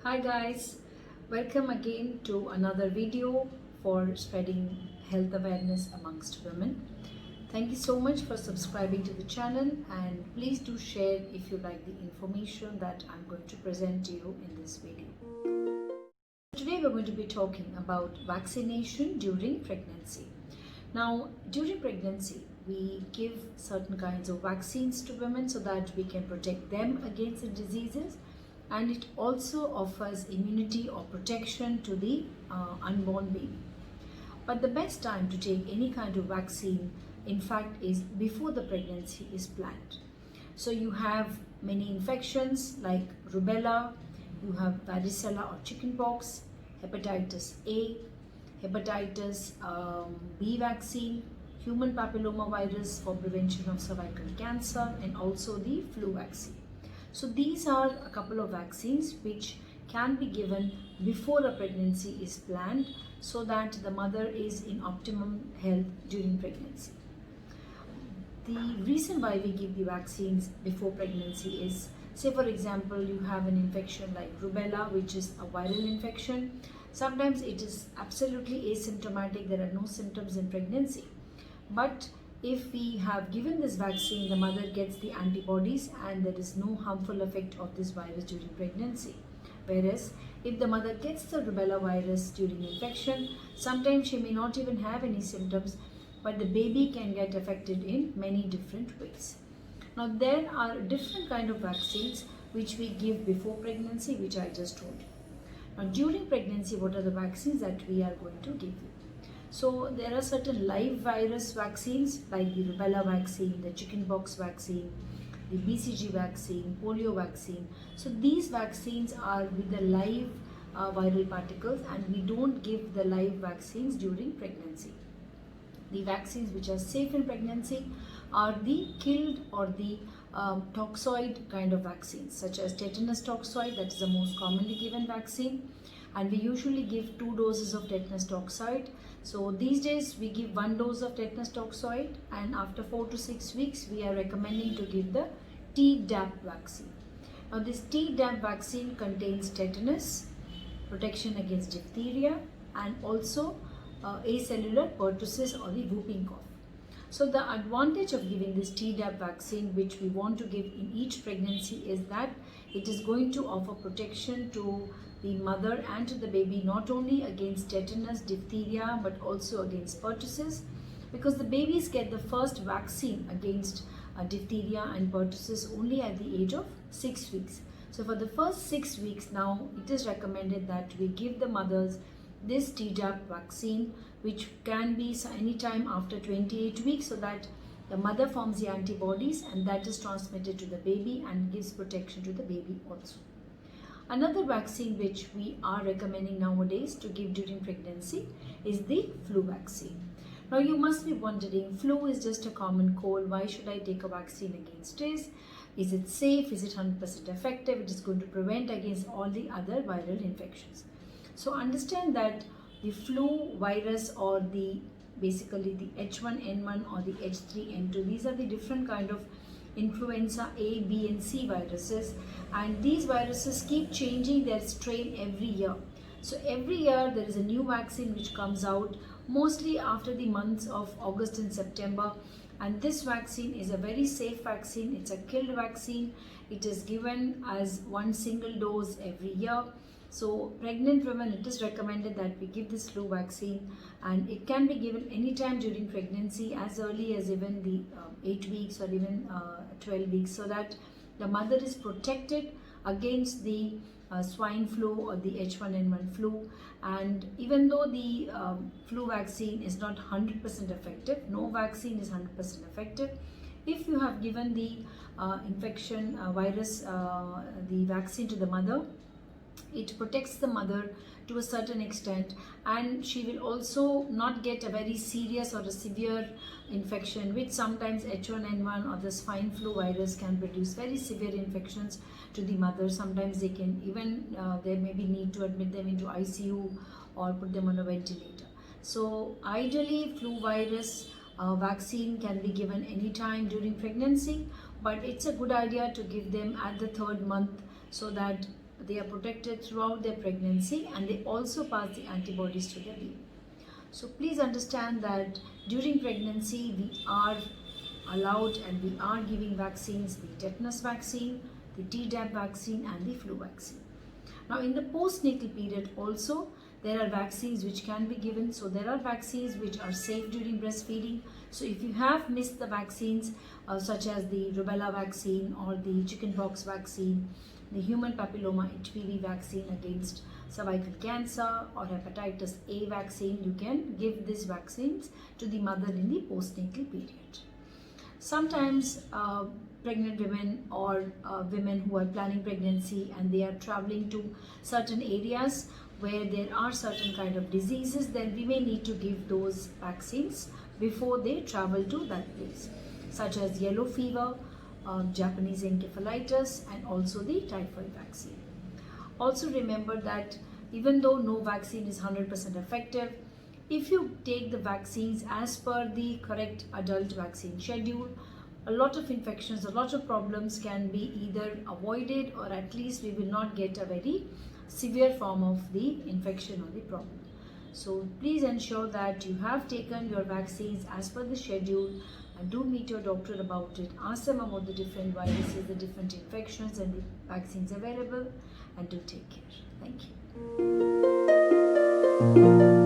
Hi guys, welcome again to another video for spreading health awareness amongst women. Thank you so much for subscribing to the channel, and please do share if you like the information that I'm going to present to you in this video. Today we're going to be talking about vaccination during pregnancy. Now, during pregnancy, we give certain kinds of vaccines to women so that we can protect them against the diseases, and it also offers immunity or protection to the unborn baby. But the best time to take any kind of vaccine, in fact, is before the pregnancy is planned. So you have many infections like rubella, you have varicella or chickenpox, hepatitis A, hepatitis B vaccine, human papilloma virus for prevention of cervical cancer, and also the flu vaccine. So these are a couple of vaccines which can be given before a pregnancy is planned so that the mother is in optimum health during pregnancy. The reason why we give the vaccines before pregnancy is, say for example, you have an infection like rubella, which is a viral infection. Sometimes it is absolutely asymptomatic, there are no symptoms in pregnancy. But if we have given this vaccine, the mother gets the antibodies and there is no harmful effect of this virus during pregnancy. Whereas if the mother gets the rubella virus during infection, sometimes she may not even have any symptoms, but the baby can get affected in many different ways. Now there are different kind of vaccines which we give before pregnancy, which I just told you. Now during pregnancy, what are the vaccines that we are going to give you? So there are certain live virus vaccines like the rubella vaccine, the chickenpox vaccine, the BCG vaccine, polio vaccine. So these vaccines are with the live viral particles, and we don't give the live vaccines during pregnancy. The vaccines which are safe in pregnancy are the killed or the toxoid kind of vaccines, such as tetanus toxoid, that is the most commonly given vaccine, and we usually give 2 doses of tetanus toxoid. So these days we give 1 dose of tetanus toxoid, and after 4 to 6 weeks we are recommending to give the Tdap vaccine. Now this Tdap vaccine contains tetanus, protection against diphtheria, and also acellular pertussis or the whooping cough. So the advantage of giving this Tdap vaccine, which we want to give in each pregnancy, is that it is going to offer protection to the mother and to the baby, not only against tetanus, diphtheria, but also against pertussis, because the babies get the first vaccine against diphtheria and pertussis only at the age of 6 weeks. So for the first 6 weeks now, it is recommended that we give the mothers this Tdap vaccine, which can be anytime after 28 weeks, so that the mother forms the antibodies and that is transmitted to the baby and gives protection to the baby also. Another vaccine which we are recommending nowadays to give during pregnancy is the flu vaccine. Now you must be wondering, flu is just a common cold, why should I take a vaccine against this? Is it safe? Is it 100% effective? It is going to prevent against all the other viral infections. So understand that the flu virus, or basically the H1N1 or the H3N2, these are the different kind of influenza A, B and C viruses, and these viruses keep changing their strain every year. So every year there is a new vaccine which comes out, mostly after the months of August and September, and this vaccine is a very safe vaccine. It's a killed vaccine. It is given as 1 single dose every year. So pregnant women, it is recommended that we give this flu vaccine, and it can be given anytime during pregnancy, as early as even the 8 weeks or even 12 weeks, so that the mother is protected against the swine flu or the H1N1 flu. And even though the flu vaccine is not 100% effective, no vaccine is 100% effective. If you have given the infection virus, the vaccine to the mother, it protects the mother to a certain extent, and she will also not get a very serious or a severe infection, which sometimes H1N1 or the swine flu virus can produce very severe infections to the mother. Sometimes they can even there may be need to admit them into ICU or put them on a ventilator. So ideally, flu virus vaccine can be given anytime during pregnancy. but it's a good idea to give them at the 3rd month so that they are protected throughout their pregnancy, and they also pass the antibodies to their baby. So please understand that during pregnancy we are allowed and we are giving vaccines, the tetanus vaccine, the Tdap vaccine and the flu vaccine. Now in the postnatal period also there are vaccines which can be given. So there are vaccines which are safe during breastfeeding. So if you have missed the vaccines such as the rubella vaccine or the chickenpox vaccine, the human papilloma HPV vaccine against cervical cancer or hepatitis A vaccine, you can give these vaccines to the mother in the postnatal period. Sometimes pregnant women or women who are planning pregnancy and they are traveling to certain areas where there are certain kind of diseases, then we may need to give those vaccines before they travel to that place, such as yellow fever, Japanese encephalitis and also the typhoid vaccine. Also remember that even though no vaccine is 100% effective, if you take the vaccines as per the correct adult vaccine schedule, a lot of infections, a lot of problems can be either avoided, or at least we will not get a very severe form of the infection or the problem. So please ensure that you have taken your vaccines as per the schedule, and do meet your doctor about it. Ask them about the different viruses, the different infections and the vaccines available, and do take care. Thank you.